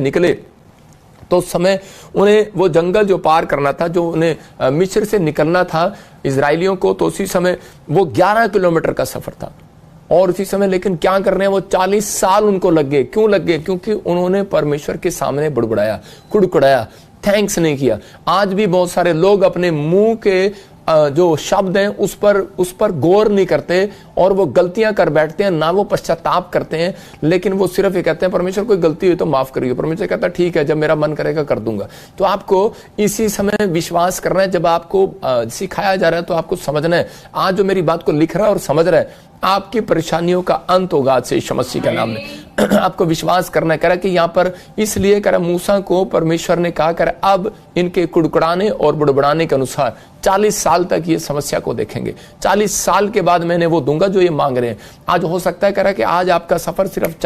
निकले तो उस समय उन्हें वो जंगल जो पार करना था, जो उन्हें मिस्र से निकलना था इजराइलियों को, तो उसी समय वो 11 किलोमीटर का सफर था। और उसी समय लेकिन क्या कर रहे हैं, वो 40 साल उनको लग गए। क्यों लग गए? क्योंकि उन्होंने परमेश्वर के सामने बुड़बुड़ाया, कुड़कुड़ाया, थैंक्स नहीं किया। आज भी बहुत सारे लोग अपने मुंह के जो शब्द हैं उस पर गौर नहीं करते और वो गलतियां कर बैठते हैं, ना वो पश्चाताप करते हैं, लेकिन वो सिर्फ ये कहते हैं परमेश्वर कोई गलती हुई तो माफ करिए। परमेश्वर कहता है ठीक है, जब मेरा मन करेगा कर दूंगा। तो आपको इसी समय विश्वास करना है। जब आपको सिखाया जा रहा है तो आपको समझना है, आज जो मेरी बात को लिख रहा है और समझ रहा है, आपकी परेशानियों का अंत होगा आज से यीशु मसीह का नाम में। आपको विश्वास करना है। कह रहा कि यहाँ पर इसलिए कह रहा मूसा को परमेश्वर ने कहा कर अब इनके कुड़कुड़ाने और बुड़बुड़ाने के अनुसार 40 साल तक ये समस्या को देखेंगे। 40 साल के बाद मैंने वो दूंगा जो ये मांग रहे हैं। आज हो सकता है कह रहा कि आज आपका सफर सिर्फ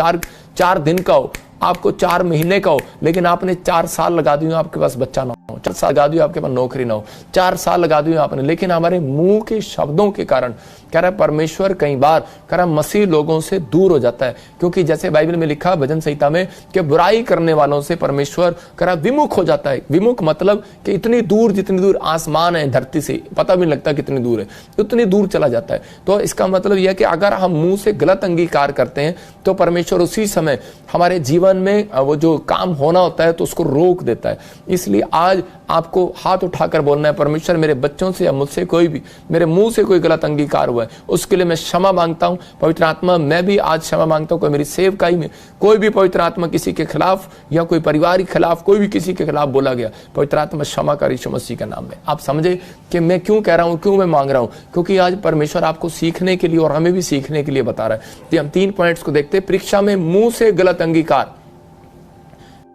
चार दिन का हो, आपको 4 महीने का हो, लेकिन आपने 4 साल लगा दिए आपके पास बच्चा ना हो, 4 साल लगा दिए आपके पास नौकरी ना हो, 4 साल लगा दिए आपने, लेकिन हमारे मुंह के शब्दों के कारण कह रहा है परमेश्वर कई बार कह रहा मसीह लोगों से दूर हो जाता है। क्योंकि जैसे बाइबल में लिखा भजन संहिता में कि बुराई करने वालों से परमेश्वर कह रहा विमुख हो जाता है। विमुख मतलब कि इतनी दूर, जितनी दूर आसमान है धरती से, पता भी नहीं लगता कितनी दूर है, उतनी दूर चला जाता है। तो इसका मतलब यह है कि अगर हम मुंह से गलत अंगीकार करते हैं तो परमेश्वर उसी समय हमारे जीवन में वो जो काम होना होता है तो उसको रोक देता है। इसलिए आज आपको हाथ उठाकर बोलना है, परमेश्वर मेरे बच्चों से या मुझसे कोई भी मेरे मुंह से कोई गलत अंगीकार हुआ है उसके लिए मैं क्षमा मांगता हूं। पवित्र आत्मा मैं भी आज क्षमा मांगता हूं। कोई मेरी सेवकाई में कोई भी पवित्र आत्मा किसी के खिलाफ या कोई परिवार के खिलाफ कोई भी किसी के खिलाफ बोला गया, पवित्र आत्मा क्षमा कर यीशु मसीह के नाम में। आप समझे कि मैं क्यों कह रहा हूं, क्यों मैं मांग रहा हूं? क्योंकि आज परमेश्वर आपको सीखने के लिए और हमें भी सीखने के लिए बता रहा है। तो हम 3 पॉइंट्स को देखते हैं। परीक्षा में मुंह से गलत अंगीकार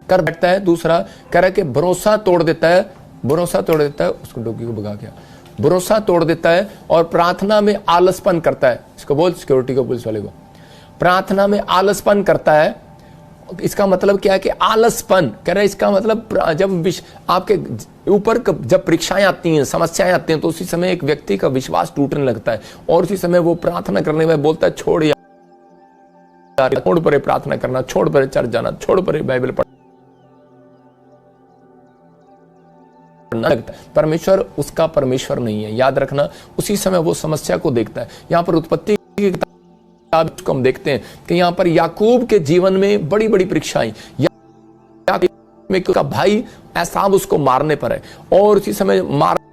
कर बैठता है। दूसरा कह रहा है कि भरोसा तोड़ देता है, भरोसा तोड़ देता है, उसको डोगी को भगा गया, भरोसा तोड़ देता है और प्रार्थना में आलसपन करता है। इसको बोल सिक्योरिटी को, पुलिस वाले को, प्रार्थना में आलसपन करता है। इसका मतलब क्या है कि आलसपन कह रहा है, इसका मतलब जब आपके ऊपर जब परीक्षाएं आती हैं, समस्याएं आती हैं, तो उसी समय एक व्यक्ति का विश्वास टूटने लगता है और उसी समय वो प्रार्थना करने में बोलता है छोड़ यार, छोड़ परे प्रार्थना करना, छोड़ परे चर्च जाना, छोड़ परे बाइबल पढ़ना। परमेश्वर उसका परमेश्वर नहीं है, याद रखना। उसी समय वो समस्या को देखता है। यहाँ पर उत्पत्ति की किताब को हम देखते हैं कि यहाँ पर याकूब के जीवन में बड़ी बड़ी परीक्षाएं, में उसका भाई एसाव उसको मारने पर है और उसी समय मारने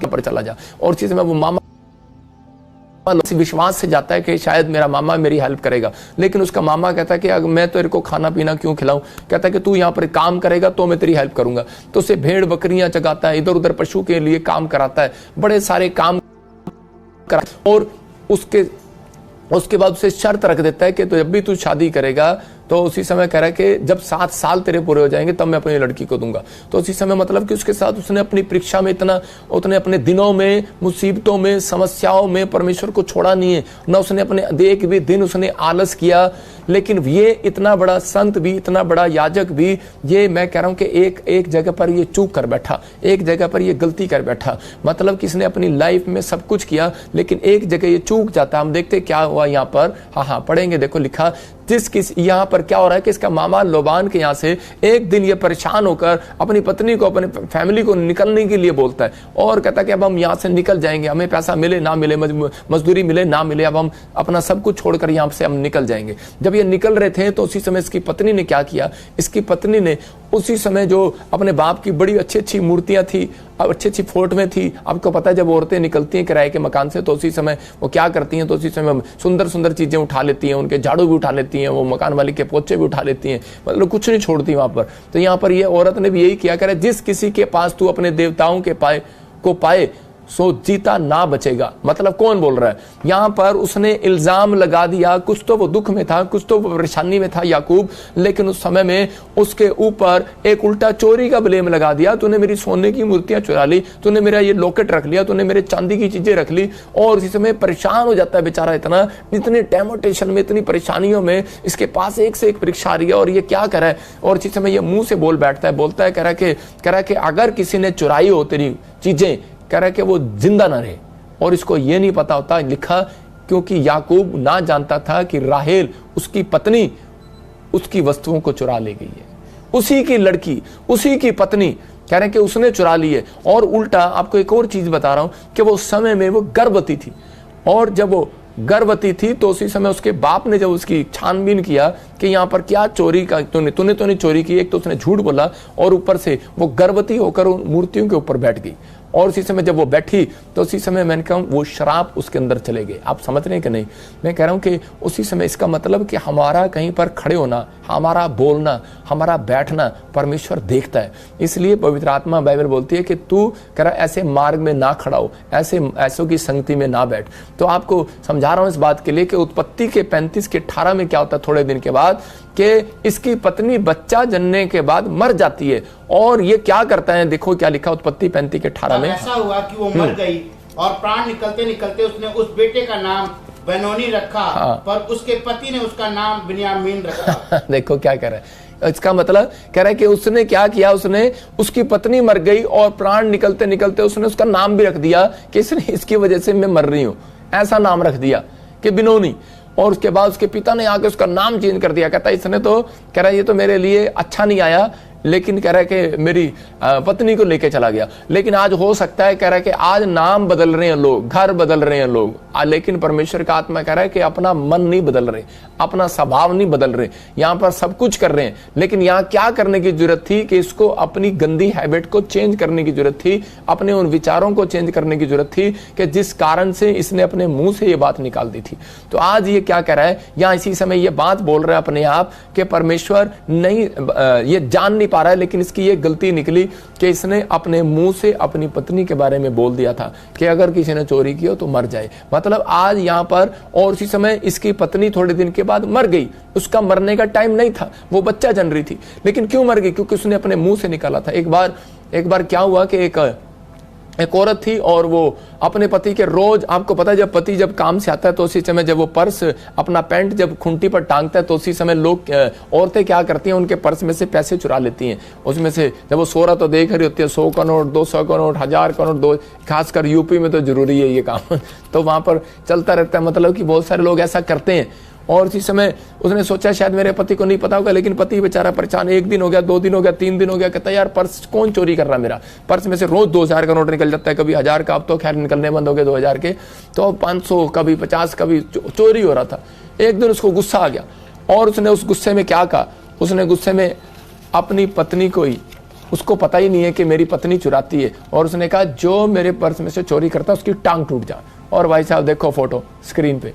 पर चला जा और उसी समय वो मामा विश्वास से जाता है कि शायद मेरा मामा मेरी हेल्प करेगा, लेकिन उसका मामा कहता है कि अगर मैं तो इनको खाना पीना क्यों खिलाऊं, कहता है कि तू यहाँ पर काम करेगा तो मैं तेरी हेल्प करूंगा। तो उसे भेड़ बकरियां चगाता है, इधर उधर पशु के लिए काम कराता है, बड़े सारे काम और उसके बाद उसे शर्त रख देता है कि तो जब भी तू शादी करेगा तो उसी समय कह रहा है कि जब 7 साल तेरे पूरे हो जाएंगे तब मैं अपनी लड़की को दूंगा। तो उसी समय मतलब कि उसके साथ उसने अपनी परीक्षा में उतने अपने दिनों में, मुसीबतों में, समस्याओं में परमेश्वर को छोड़ा नहीं है, ना उसने अपने एक भी दिन उसने आलस किया। लेकिन ये इतना बड़ा संत भी, इतना बड़ा याजक भी, ये मैं कह रहा हूं कि एक जगह पर ये चूक कर बैठा, एक जगह पर ये गलती कर बैठा। मतलब कि इसने अपनी लाइफ में सब कुछ किया लेकिन एक जगह ये चूक जाता। हम देखते क्या हुआ यहाँ पर, हाँ पढ़ेंगे, देखो लिखा यहाँ पर क्या हो रहा है कि इसका मामा लोबान के यहाँ से एक दिन ये परेशान होकर अपनी पत्नी को, अपने फैमिली को निकलने के लिए बोलता है और कहता है कि अब हम यहाँ से निकल जाएंगे, हमें पैसा मिले ना मिले, मजदूरी मिले ना मिले, अब हम अपना सब कुछ छोड़कर यहाँ से हम निकल जाएंगे। जब ये निकल रहे थे तो उसी समय इसकी पत्नी ने क्या किया, इसकी पत्नी ने उसी समय जो अपने बाप की बड़ी अच्छी अच्छी मूर्तियां थी, अच्छी अच्छी फोर्ट में थी। आपको पता है जब औरतें निकलती हैं किराए के मकान से तो उसी समय वो क्या करती हैं, तो उसी समय सुंदर सुंदर चीजें उठा लेती हैं, उनके झाड़ू भी उठा लेती हैं, वो मकान वाले के पोछे भी उठा लेती हैं, मतलब कुछ नहीं छोड़ती वहां पर। तो यहाँ पर ये औरत ने भी यही किया, करे जिस किसी के पास तू अपने देवताओं के पाए सो जीता ना बचेगा। मतलब कौन बोल रहा है यहां पर? उसने इल्जाम लगा दिया। कुछ तो वो दुख में था, कुछ तो वो परेशानी में था याकूब, लेकिन उस समय में उसके ऊपर एक उल्टा चोरी का ब्लेम लगा दिया। तूने मेरी सोने की मूर्तियां चुरा ली, तूने मेरा ये लॉकेट रख लिया, तूने मेरे चांदी की चीजें रख ली। और इसी समय परेशान हो जाता है बेचारा, इतने टेम्पटेशन में, इतनी परेशानियों में, इसके पास एक से एक परीक्षा आ रही है और ये क्या कर रहा है। और इसी समय ये मुंह से बोल बैठता है, बोलता है, कह रहा है कि अगर किसी ने चुराई हो तेरी चीजें, कह रहा है कि वो जिंदा ना रहे। और इसको ये नहीं पता होता, लिखा क्योंकि याकूब ना जानता था कि राहेल उसकी पत्नी उसकी वस्तुओं को चुरा ले गई है। उसी की लड़की, उसी की पत्नी, कह रहे हैं कि उसने चुरा ली है। और उल्टा आपको एक और चीज बता रहा हूं कि वो उस समय में वो गर्भवती थी, और जब वो गर्भवती थी तो उसी समय उसके बाप ने जब उसकी छानबीन किया कि यहाँ पर क्या चोरी का, तूने तो नहीं चोरी की, एक तो उसने झूठ बोला और ऊपर से वो गर्भवती होकर उन मूर्तियों के ऊपर बैठ गई। और उसी समय जब वो बैठी तो उसी समय मैंने कहा वो शराब उसके अंदर चले गए। आप समझ रहे हैं कि नहीं? मैं कह रहा हूं कि उसी समय, इसका मतलब कि हमारा कहीं पर खड़े होना, हमारा बोलना, हमारा बैठना परमेश्वर देखता है। इसलिए पवित्र आत्मा बाइबल बोलती है कि तू कह रहा ऐसे मार्ग में ना खड़ा हो, ऐसों की संगति में ना बैठ। तो आपको समझा रहा हूं इस बात के लिए कि उत्पत्ति के 35 के 18 में क्या होता है थोड़े दिन के बाद, कि इसकी पत्नी बच्चा जनने के बाद मर जाती है। और ये क्या करता है, देखो क्या लिखा उत्पत्ति 35 के 18 में। ऐसा हुआ कि वो मर गई और प्राण निकलते निकलते उसने उस बेटे का नाम बेनोनी रखा। हाँ। पर उसके पति ने उसका नाम बिन्यामीन रखा। देखो क्या कह रहा है, इसका मतलब कह रहा है कि उसने क्या किया, उसने उसकी पत्नी मर गई और प्राण निकलते निकलते उसने उसका नाम भी रख दिया कि इसकी वजह से मैं मर रही हूं, ऐसा नाम रख दिया कि बिनोनी। और उसके बाद उसके पिता ने आके उसका नाम चेंज कर दिया। कहता है इसने तो, कह रहा है ये तो मेरे लिए अच्छा नहीं आया, लेकिन कह रहा है कि मेरी पत्नी को लेके चला गया। लेकिन आज हो सकता है, कह रहा है कि आज नाम बदल रहे हैं लोग, घर बदल रहे हैं लोग, लेकिन परमेश्वर का आत्मा कह रहा है कि अपना मन नहीं बदल रहे, अपना स्वभाव नहीं बदल रहे। यहाँ पर सब कुछ कर रहे हैं, लेकिन यहाँ क्या करने की जरूरत थी कि इसको अपनी गंदी हैबिट को चेंज करने की जरूरत थी, अपने उन विचारों को चेंज करने की जरूरत थी कि जिस कारण से इसने अपने मुंह से ये बात निकाल दी थी। तो आज ये क्या कह रहा है, यहाँ इसी समय ये बात बोल रहा है अपने आप कि परमेश्वर नहीं, ये जान नहीं पा रहा है, लेकिन इसकी ये गलती निकली कि इसने अपने मुंह से अपनी पत्नी के बारे में बोल दिया था कि अगर किसी ने चोरी की हो तो मर जाए। मतलब आज यहाँ पर, और उसी समय इसकी पत्नी थोड़े दिन के बाद मर गई। उसका मरने का टाइम नहीं था, वो बच्चा जन रही थी, लेकिन क्यों मर गई? क्योंकि उसने अपने मुंह से निकाला था। एक बार क्या हुआ कि एक औरत थी और वो अपने पति के रोज, आपको पता है जब पति जब काम से आता है तो उसी समय जब वो पर्स अपना पैंट जब खूंटी पर टांगता है तो उसी समय लोग, औरतें क्या करती हैं, उनके पर्स में से पैसे चुरा लेती हैं। उसमें से जब वो सो रहा तो देख रही होती है 100 का नोट, 200 का नोट, 1000 का नोट, दो, खासकर यूपी में तो जरूरी है ये काम। तो वहां पर चलता रहता है, मतलब कि बहुत सारे लोग ऐसा करते हैं। और इसी समय उसने सोचा शायद मेरे पति को नहीं पता होगा, लेकिन पति बेचारा परेशान, 1 दिन हो गया, 2 दिन हो गया, 3 दिन हो गया, कहता यार पर्स कौन चोरी कर रहा, मेरा पर्स में से रोज 2000 का नोट निकल जाता है, कभी 1000 का, अब तो खैर निकलने बंद हो गए 2000 के, तो 500 कभी 50 कभी चोरी हो रहा था। एक दिन उसको गुस्सा आ गया और उसने उस गुस्से में क्या कहा, उसने गुस्से में अपनी पत्नी को ही, उसको पता ही नहीं है कि मेरी पत्नी चुराती है, और उसने कहा जो मेरे पर्स में से चोरी करता उसकी टांग टूट जा। और भाई साहब देखो फोटो स्क्रीन पे,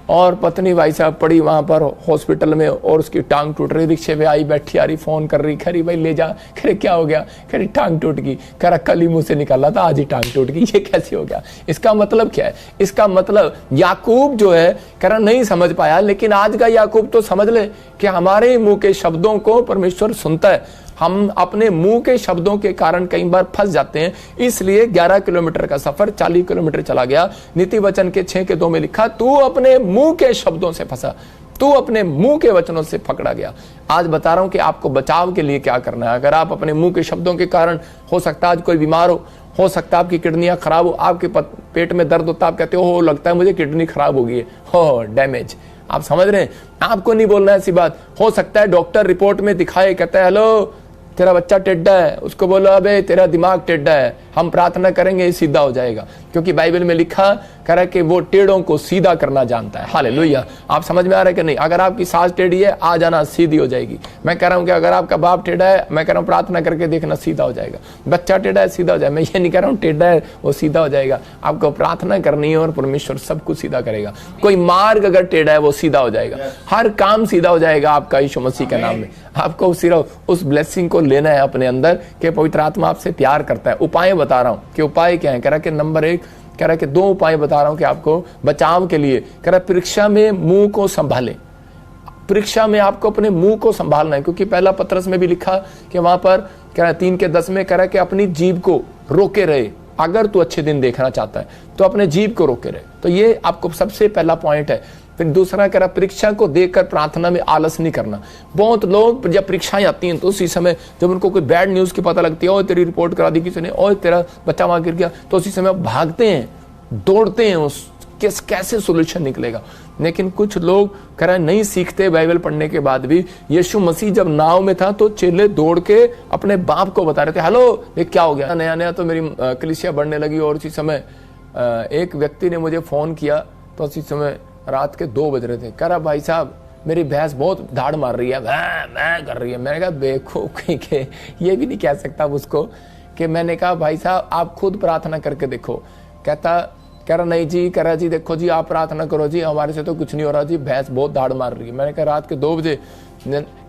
और पत्नी भाई साहब पड़ी वहां पर हॉस्पिटल में और उसकी टांग टूट रही, रिक्शे पे आई, बैठी आ रही, फोन कर रही, खरी भाई ले जा, खरे क्या हो गया, खरी टांग टूट गई, खरा कल ही मुंह से निकाला था आज ही टांग टूट गई, ये कैसे हो गया? इसका मतलब क्या है? इसका मतलब याकूब जो है करा नहीं समझ पाया, लेकिन आज का याकूब तो समझ ले कि हमारे मुंह के शब्दों को परमेश्वर सुनता है। हम अपने मुंह के शब्दों के कारण कई बार फंस जाते हैं। इसलिए 11 किलोमीटर का सफर 40 किलोमीटर चला गया। नीति वचन के 6:2 में लिखा, तू अपने मुंह के शब्दों से फंसा, तू अपने मुंह के वचनों से पकड़ा गया। आज बता रहा हूं कि आपको बचाव के लिए क्या करना है। अगर आप अपने मुंह के शब्दों के कारण, हो सकता है आज कोई बीमार हो सकता है आपकी किडनियां खराब हो, आपके पेट में दर्द होता, आप कहते हो लगता है मुझे किडनी खराब हो गई है, हो डैमेज। आप समझ रहे हैं? आपको नहीं बोलना ऐसी बात। हो सकता है डॉक्टर रिपोर्ट में दिखाए, कहता है हेलो तेरा बच्चा टेढ़ा है, उसको बोलो अबे तेरा दिमाग टेढ़ा है, हम प्रार्थना करेंगे सीधा हो जाएगा, क्योंकि बाइबल में लिखा कह रहा है कि वो टेढ़ों को सीधा करना जानता है। हालेलुया। आप समझ में आ रहा है कि नहीं? अगर आपकी सास टेढ़ी है, आ जाना सीधी हो जाएगी। मैं कह रहा हूं कि अगर आपका बाप टेढ़ा है, मैं कह रहा हूं प्रार्थना करके देखना सीधा हो जाएगा। बच्चा टेढ़ा है, सीधा हो जाएगा। मैं ये नहीं कह रहा हूं टेढ़ा है वो सीधा हो जाएगा, आपको प्रार्थना करनी है और परमेश्वर सब कुछ सीधा करेगा। कोई मार्ग अगर टेढ़ा है वो सीधा हो जाएगा, हर काम सीधा हो जाएगा आपका यीशु मसीह के नाम में। आपको सिर्फ उस ब्लेसिंग को लेना है अपने अंदर कि पवित्र आत्मा आपसे प्यार करता है। उपाय बता रहा हूं कि उपाय क्या है। कह रहा है कि नंबर 1, कह रहा है कि 2 उपाय बता रहा हूं कि आपको बचाव के लिए। कह रहा है परीक्षा में मुंह को संभाले, परीक्षा में आपको अपने मुंह को संभालना है, क्योंकि पहला पत्रस में भी लिखा कि वहां पर कह रहा है 3:10 में कह रहा है कि अपनी जीभ को रोके रहे। अगर तू अच्छे दिन देखना चाहता है तो अपने जीभ को रोके रहे। तो ये आपको सबसे पहला पॉइंट है। फिर दूसरा कह रहा परीक्षा को देखकर प्रार्थना में आलस नहीं करना। बहुत लोग जब परीक्षाएं आती हैं तो उसी समय जब उनको कोई बैड न्यूज की पता लगती है, और तेरी रिपोर्ट करा दी किसी ने, और तेरा बच्चा वहां गिर गया, तो उसी समय भागते हैं, दौड़ते हैं उस कैसे सोल्यूशन निकलेगा। लेकिन कुछ लोग कह रहे नहीं सीखते बाइबल पढ़ने के बाद भी। यीशु मसीह जब नाव में था तो चेले दौड़ के अपने बाप को बता रहे थे, हेलो ये क्या हो गया। नया नया तो मेरी कलीसिया बढ़ने लगी और उसी समय एक व्यक्ति ने मुझे फोन किया, तो उसी समय रात के 2 बज रहे थे। कह रहा भाई साहब मेरी भैंस बहुत धाड़ मार रही है, मैं कर रही है। मैंने कहा बेवकूफ के ये भी नहीं कह सकता उसको कि मैंने कहा भाई साहब आप खुद प्रार्थना करके देखो। कह रहा नहीं जी, कह रहा जी देखो जी आप प्रार्थना करो जी, हमारे से तो कुछ नहीं हो रहा जी, भैंस बहुत धाड़ मार रही है। मैंने कहा रात के 2 बजे।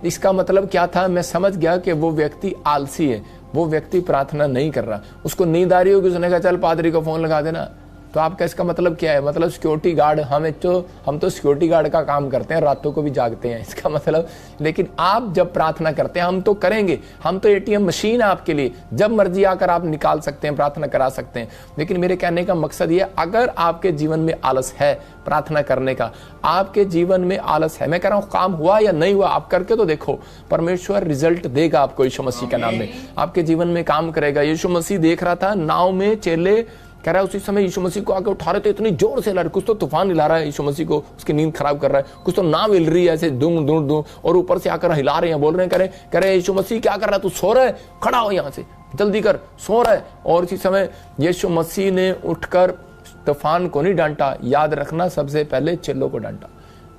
इसका मतलब क्या था, मैं समझ गया कि वो व्यक्ति आलसी है, वो व्यक्ति प्रार्थना नहीं कर रहा। उसको नींद आ रही होगी, उसने कहा चल पादरी को फोन लगा देना। तो आपका इसका मतलब क्या है? मतलब सिक्योरिटी गार्ड, हम तो सिक्योरिटी गार्ड का काम करते हैं, रातों को भी जागते हैं, इसका मतलब। लेकिन आप जब प्रार्थना करते हैं, हम तो करेंगे, हम तो एटीएम मशीन है आपके लिए, जब मर्जी आकर आप निकाल सकते हैं, प्रार्थना करा सकते हैं। लेकिन मेरे कहने का मकसद ये, अगर आपके जीवन में आलस है प्रार्थना करने का, आपके जीवन में आलस है, मैं कह रहा हूं काम हुआ या नहीं हुआ, आप करके तो देखो, परमेश्वर रिजल्ट देगा आपको यीशु मसीह का नाम में, आपके जीवन में काम करेगा। यीशु मसीह देख रहा था नाव में, चेले कह रहा है उसी समय यीशु मसीह को आके उठा रहे थे, इतनी जोर से हिला रहे, कुछ तो तूफान हिला रहा है यीशु मसीह को, उसकी नींद खराब कर रहा है, कुछ तो नाव हिल रही है ऐसे दूं दूं दूं, और ऊपर से आकर हिला रहे हैं, बोल रहे हैं, कह रहे यीशु मसीह क्या कर रहा है, तू सो रहा है, खड़ा हो यहाँ से, जल्दी कर, सो रहा है। और इसी समय यीशु मसीह ने उठकर तूफान को नहीं डांटा, याद रखना सबसे पहले चेलों को डांटा।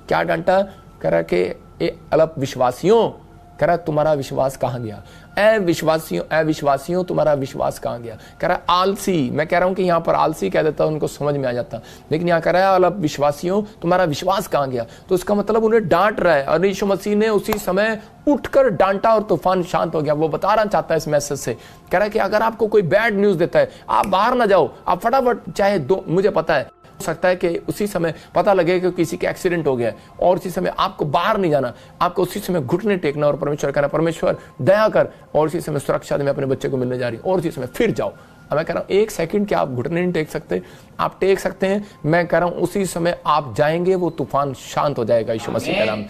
क्या डांटा? कह रहा कि ए अल्पविश्वासियों, कह रहा तुम्हारा विश्वास कहाँ गया, अविश्वासियों तुम्हारा विश्वास कहाँ गया। कह रहा आलसी, मैं कह रहा हूं कि यहाँ पर आलसी कह देता उनको समझ में आ जाता, लेकिन यहाँ कह रहा है अल्पविश्वासियों तुम्हारा विश्वास कहाँ गया। तो इसका मतलब उन्हें डांट रहा है, और यीशु मसीह ने उसी समय उठकर डांटा और तूफान शांत हो गया। वो बताना चाहता है इस मैसेज से, कह रहा है कि अगर आपको कोई बैड न्यूज देता है, आप बाहर ना जाओ, आप फटाफट चाहे दो, मुझे पता है हो सकता है कि उसी समय पता लगे कि किसी का एक्सीडेंट हो गया है, और उसी समय आपको बाहर नहीं जाना, आपको उसी समय घुटने टेकना और परमेश्वर कहना, परमेश्वर दया कर, और उसी समय सुरक्षा दे, मैं अपने बच्चे को मिलने जा रही हूँ, और उसी समय फिर जाओ। अब मैं कह रहा हूँ 1 सेकंड क्या आप घुटने नहीं टेक सकते? आप टेक सकते हैं। मैं कह रहा हूँ उसी समय आप जाएंगे, वो तूफान शांत हो जाएगा यीशु मसीह के नाम।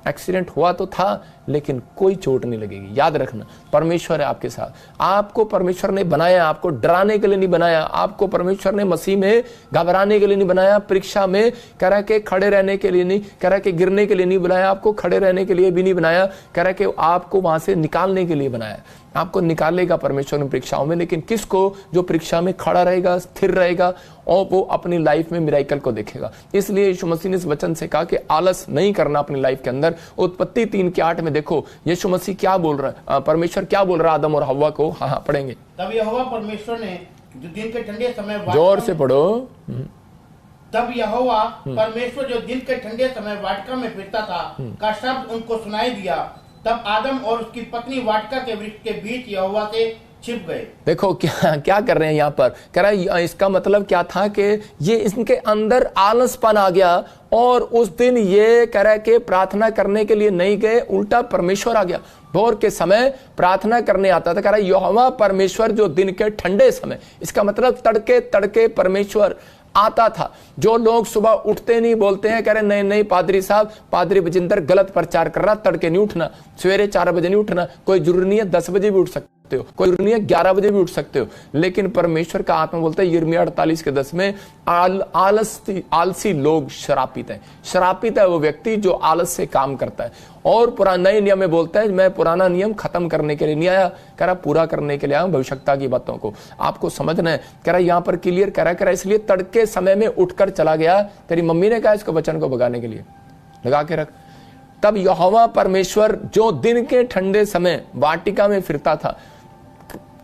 एक्सीडेंट हुआ तो था, लेकिन कोई चोट नहीं लगेगी। याद रखना, परमेश्वर है आपके साथ। आपको परमेश्वर ने बनाया, आपको डराने के लिए नहीं बनाया, आपको परमेश्वर ने मसीह में घबराने के लिए नहीं बनाया, परीक्षा में कह रहा कि खड़े रहने के लिए नहीं, कह रहा कि गिरने के लिए नहीं बनाया, आपको खड़े रहने के लिए भी नहीं बनाया, कह रहा कि आपको वहां से निकालने के लिए बनाया। आपको निकालेगा परमेश्वर ने परीक्षाओं में, लेकिन किसको? जो परीक्षा में खड़ा रहेगा, स्थिर रहेगा, और वो अपनी लाइफ में मिराकल को देखेगा। इसलिए यीशु मसीह ने इस वचन से कहा कि आलस नहीं करना अपनी लाइफ के अंदर। उत्पत्ति 3:8 में देखो यीशु मसीह क्या बोल रहा है, परमेश्वर क्या बोल रहा है आदम और हव्वा को। हाँ पढ़ेंगे। तब यहोवा परमेश्वर ने जो दिन के ठंडे समय, जोर से पढ़ो। तब यहोवा परमेश्वर जो दिन के ठंडे समय वाटिका में फिरता था का शब्द उनको सुनाई दिया। तब आदम और उसकी पत्नी वाटिका के वृक्ष के बीच यहोवा से छिप गए। देखो क्या कर रहे हैं यहाँ पर, कह रहा है इसका मतलब क्या था कि ये इनके अंदर आलसपन आ गया, और उस दिन ये कह रहा है कि प्रार्थना करने के लिए नहीं गए, उल्टा परमेश्वर आ गया। भोर के समय प्रार्थना करने आता था, कह रहा है यहोवा परमेश्वर जो दिन के ठंडे समय, इसका मतलब तड़के तड़के परमेश्वर आता था। जो लोग सुबह उठते नहीं, बोलते हैं, कह रहे नहीं नहीं पादरी साहब, पादरी बजिंदर गलत प्रचार कर रहा, तड़के नहीं उठना, सवेरे 4 बजे नहीं उठना, कोई जरूरी नहीं है 10 बजे भी उठ सकते हो, कोई जरूरी नहीं है 11 बजे भी उठ सकते हो। लेकिन परमेश्वर का आत्मा बोलता है यिर्मयाह 48:10 में, आलसी लोग शरापित है। शरापित है वो व्यक्ति जो आलस से काम करता है। और पुराने नियम में बोलता है मैं पुराना नियम खत्म करने के लिए नहीं आया, कह रहा पूरा करने के लिए आया, भविष्यता की बातों को आपको समझना है। कह रहा यहाँ पर क्लियर कह रहा इसलिए तड़के समय में उठकर चला गया। तेरी मम्मी ने कहा इसको वचन को भगाने के लिए, लगा के रख। तब यहोवा परमेश्वर जो दिन के ठंडे समय वाटिका में फिरता था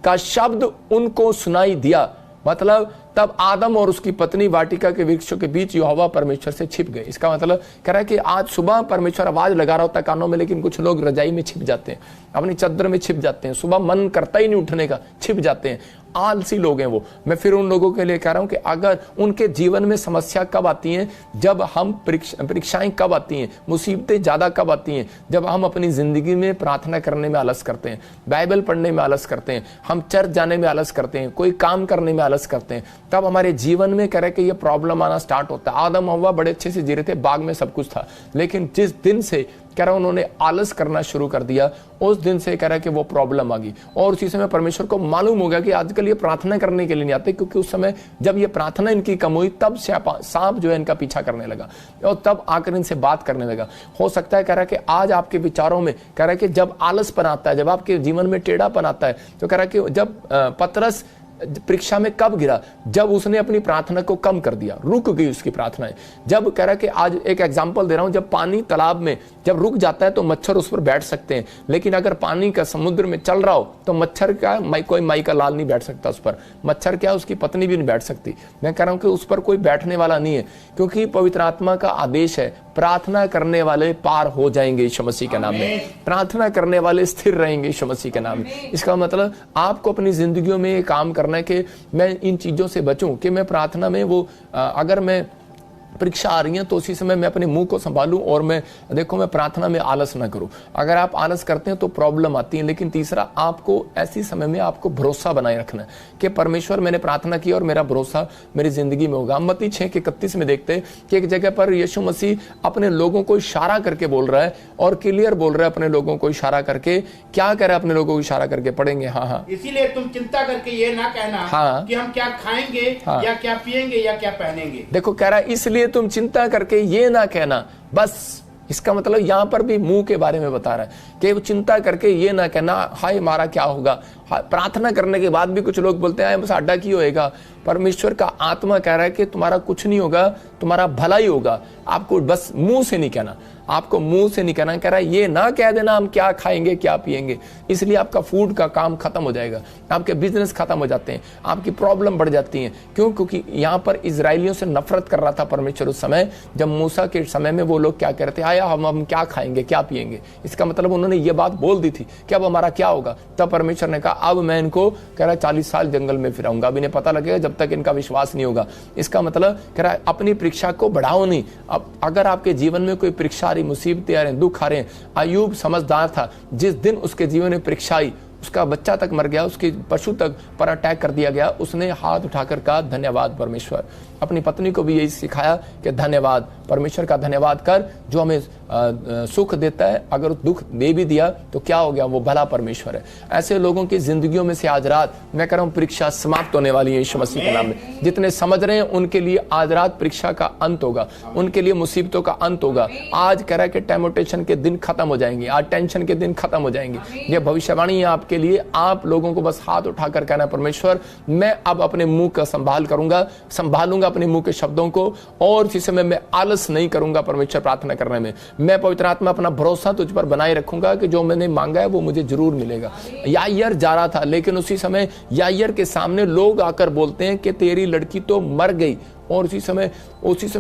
का शब्द उनको सुनाई दिया। मतलब तब आदम और उसकी पत्नी वाटिका के वृक्षों के बीच यहोवा परमेश्वर से छिप गए। इसका मतलब कह रहा है कि आज सुबह परमेश्वर आवाज लगा रहा होता कानों में, लेकिन कुछ लोग रजाई में छिप जाते हैं, अपनी चादर में छिप जाते हैं, सुबह मन करता ही नहीं उठने का, छिप जाते हैं। आलसी लोग हैं वो। मैं फिर उन लोगों के लिए कह रहा हूं कि अगर उनके जीवन में समस्या कब आती है, जब हम परीक्षाएं कब आती हैं, मुसीबतें ज्यादा कब आती हैं, जब हम अपनी जिंदगी में प्रार्थना करने में आलस करते हैं, बाइबल पढ़ने में आलस करते हैं, हम चर्च जाने में आलस करते हैं, कोई काम करने में आलस करते हैं, तब हमारे जीवन में कह रहे कि ये प्रॉब्लम आना स्टार्ट होता है। आदम हव्वा बड़े अच्छे से जी रहे थे, बाग में सब कुछ था, लेकिन जिस दिन से कह रहा उन्होंने आलस करना शुरू कर दिया। उस दिन से कह रहा है कि वो प्रॉब्लम आ गई और उसी समय परमेश्वर को मालूम हो गया कि आजकल ये प्रार्थना करने के लिए नहीं आते, क्योंकि उस समय जब ये प्रार्थना इनकी कम हुई तब सांप जो है इनका पीछा करने लगा और तब आकर इनसे बात करने लगा। हो सकता है कह रहा है कि आज आपके विचारों में कह रहा है कि जब आलसपन आता है, जब आपके जीवन में टेढ़ापन आता है, तो कह रहा है कि जब पतरस परीक्षा में कब गिरा, जब उसने अपनी प्रार्थना को कम कर दिया, रुक गई उसकी प्रार्थनाएं। जब कह रहा है कि आज एक एग्जांपल दे रहा हूं, जब पानी तालाब में जब रुक जाता है तो मच्छर उस पर बैठ सकते हैं, लेकिन अगर पानी का समुद्र में चल रहा हो तो मच्छर क्या कोई माई का लाल नहीं बैठ सकता उस पर। मच्छर क्या उसकी पत्नी भी नहीं बैठ सकती। मैं कह रहा हूं कि उस पर कोई बैठने वाला नहीं है, क्योंकि पवित्र आत्मा का आदेश है प्रार्थना करने वाले पार हो जाएंगे यीशु मसीह के नाम में, प्रार्थना करने वाले स्थिर रहेंगे यीशु मसीह के नाम में। इसका मतलब आपको अपनी जिंदगियों में काम करना है कि मैं इन चीजों से बचूं, कि मैं प्रार्थना में वो अगर मैं परीक्षा आ रही है तो उसी समय मैं अपने मुंह को संभालूं और मैं प्रार्थना में आलस ना करूं। अगर आप आलस करते हैं तो प्रॉब्लम आती है। लेकिन तीसरा, आपको ऐसी समय में आपको भरोसा बनाए रखना है कि परमेश्वर मैंने प्रार्थना की और मेरा भरोसा मेरी जिंदगी में होगा। मत्ती 6:31 में देखते हैं कि एक जगह पर यीशु मसीह अपने लोगों को इशारा करके बोल रहा है और क्लियर बोल रहा है अपने लोगों को इशारा करके। क्या कह रहा है अपने लोगों को इशारा करके? पढ़ेंगे। हाँ, इसीलिए तुम चिंता करके ये ना कहना कि हम क्या खाएंगे या क्या पिएंगे या क्या पहनेंगे। देखो कह रहा है इसलिए तुम चिंता करके ये ना कहना। बस इसका मतलब यहां पर भी मुंह के बारे में बता रहा है कि चिंता करके ये ना कहना हाय हमारा क्या होगा। प्रार्थना करने के बाद भी कुछ लोग बोलते हैं बस साडा की होएगा। परमेश्वर का आत्मा कह रहा है कि तुम्हारा कुछ नहीं होगा, तुम्हारा भला ही होगा। आपको बस मुंह से नहीं कहना, आपको मुंह से नहीं कहना। कह रहा है ये ना कह देना हम क्या खाएंगे क्या पिएंगे, इसलिए आपका फूड का काम खत्म हो जाएगा, आपके बिजनेस खत्म हो जाते हैं, आपकी प्रॉब्लम बढ़ जाती है। क्यों? क्योंकि यहाँ पर इजरायलियों से नफरत कर रहा था परमेश्वर उस समय, जब मूसा के समय में वो लोग क्या कह रहे थे, आया हम क्या खाएंगे क्या पिएंगे। इसका मतलब उन्होंने ये बात बोल दी थी कि अब हमारा क्या होगा। तब परमेश्वर ने कहा अब मैं इनको कह रहा 40 साल जंगल में फिराऊंगा, अब इन्हें पता लगेगा जब तक इनका विश्वास नहीं होगा। इसका मतलब कह रहा है अपनी परीक्षा को बढ़ाओ नहीं। अब अगर आपके जीवन में कोई परीक्षा आ रही, मुसीबतें आ रही, दुख आ रहे हैं, अय्यूब समझदार था। जिस दिन उसके जीवन में परीक्षा आई, उसका बच्चा तक मर गया, उसके पशु तक पर अटैक कर दिया गया, उसने हाथ उठाकर कहा धन्यवाद परमेश्वर। अपनी पत्नी को भी यही सिखाया कि धन्यवाद, परमेश्वर का धन्यवाद कर जो हमें सुख देता है। अगर दुख दे भी दिया तो क्या हो गया, वो भला परमेश्वर है। ऐसे लोगों की जिंदगियों में से आज रात मैं कह रहा हूं परीक्षा समाप्त होने वाली है यीशु मसीह के नाम में। जितने समझ रहे हैं उनके लिए आज रात परीक्षा का अंत होगा, उनके लिए मुसीबतों का अंत होगा। आज कह रहा है कि टेम्पटेशन के दिन खत्म हो जाएंगे, आज टेंशन के दिन खत्म हो जाएंगे। ये भविष्यवाणी है आपके लिए। आप लोगों को बस हाथ उठाकर कहना परमेश्वर मैं अब अपने मुंह का संभालूंगा अपने मुंह के शब्दों को, और इसी समय मैं आलस नहीं करूंगा परमेश्वर प्रार्थना करने में। मैं पवित्र आत्मा अपना भरोसा तुझ पर बनाए रखूंगा कि जो मैंने मांगा है वो मुझे जरूर मिलेगा। याईर जा रहा था, लेकिन उसी समय याईर के सामने लोग आकर बोलते हैं कि तेरी लड़की तो मर गई, और उसी समय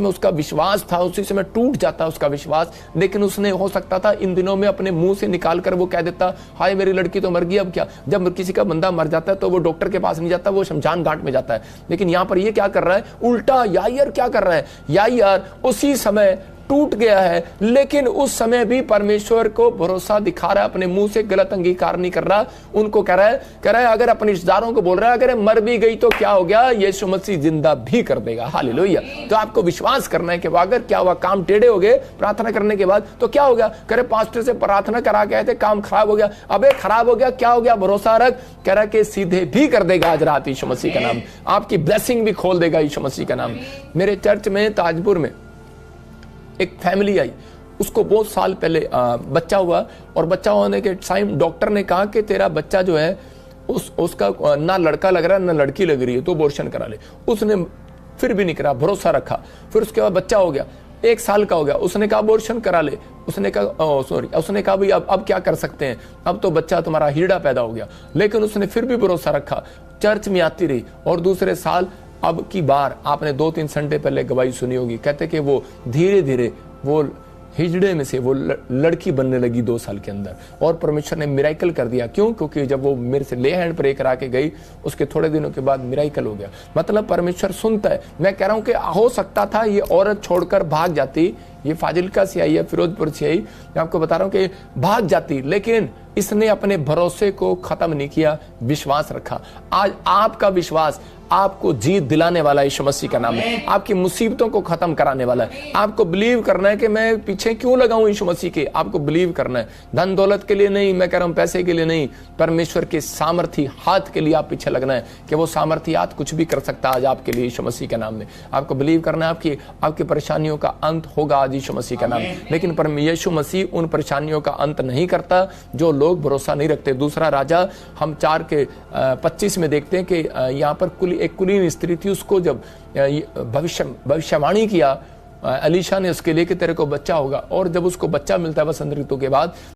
उसका विश्वास था, उसी समय टूट जाता उसका विश्वास। लेकिन उसने हो सकता था इन दिनों में अपने मुंह से निकाल कर वो कह देता हाय मेरी लड़की तो मर गई, अब क्या। जब किसी का बंदा मर जाता है तो वो डॉक्टर के पास नहीं जाता, वो शमशान घाट में जाता है। लेकिन यहां पर ये क्या कर रहा है, उल्टा याईर क्या कर रहा है, याईर उसी समय टूट गया है, लेकिन उस समय भी परमेश्वर को भरोसा दिखा रहा है, अपने मुंह से गलत अंगीकार नहीं कर रहा। उनको कह रहा है अगर अपने रिश्तेदारों को बोल रहा है अगर मर भी गई तो क्या हो गया, यीशु मसीह जिंदा भी कर देगा। हालेलुया। तो आपको विश्वास करना है कि अगर क्या हुआ, काम टेढ़े हो गए प्रार्थना करने के बाद तो क्या हो गया। कह रहे पास्टर से प्रार्थना करा के आए थे, काम खराब हो गया, अबे खराब हो गया, क्या हो गया, भरोसा रख। कह रहा कि सीधे भी कर देगा आज रात यीशु मसीह का नाम, आपकी ब्लेसिंग भी खोल देगा यीशु मसीह का नाम। मेरे चर्च में ताजपुर में एक फैमिली आई, उसको बहुत साल पहले बच्चा हुआ, और बच्चा होने के टाइम डॉक्टर ने कहा कि तेरा बच्चा जो है उसका ना लड़का लग रहा है ना लड़की लग रही है, तो अबॉर्शन करा ले। उसने फिर भी नहीं करा, भरोसा रखा। फिर उसके बाद बच्चा हो गया, 1 साल का हो गया, उसने कहा अबॉर्शन करा ले। उसने कहा भाई अब क्या कर सकते हैं, अब तो बच्चा तुम्हारा हीड़ा पैदा हो गया। लेकिन उसने फिर भी भरोसा रखा, चर्च में आती रही, और दूसरे साल अब की बार आपने 2-3 संडे पहले गवाही सुनी होगी, कहते कि वो धीरे धीरे वो हिजड़े में से वो लड़की बनने लगी 2 साल के अंदर, और परमेश्वर ने मिराइकल कर दिया। क्यों? क्योंकि जब वो मेरे से ले हैंड प्रे करा के गई, उसके थोड़े दिनों के बाद मिराइकल हो गया। मतलब परमेश्वर सुनता है। मैं कह रहा हूं कि हो सकता था ये औरत छोड़कर भाग जाती, ये फाजिल्का से आई है, फिरोजपुर से आई, मैं आपको बता रहा हूं कि भाग जाती, लेकिन इसने अपने भरोसे को खत्म नहीं किया, विश्वास रखा। आज आपका विश्वास आपको जीत दिलाने वाला है, यीशु मसीह का नाम है। आपकी मुसीबतों को खत्म कराने वाला है। आपको बिलीव करना है कि मैं पीछे क्यों लगाऊं यीशु मसीह के, आपको बिलीव करना है। धन दौलत के लिए नहीं, मैं कह रहा हूं पैसे के लिए नहीं, परमेश्वर के सामर्थी हाथ के लिए आप पीछे लगना है कि वो सामर्थी हाथ कुछ भी कर सकता है आज आपके लिए, यीशु मसीह के नाम में। आपको बिलीव करना है आपकी परेशानियों का अंत होगा आज यीशु मसीह का नाम। लेकिन यीशु मसीह उन परेशानियों का अंत नहीं करता जो लोग भरोसा नहीं रखते। दूसरा राजा हम 4:25 में देखते हैं कि यहाँ पर एक कुलीन स्त्री थी, उसको जब भविष्यवाणी किया अलीशा ने उसके लिए कि तेरे को बच्चा होगा, और जब उसको बच्चा मिलता है वसंत ऋतु के बाद,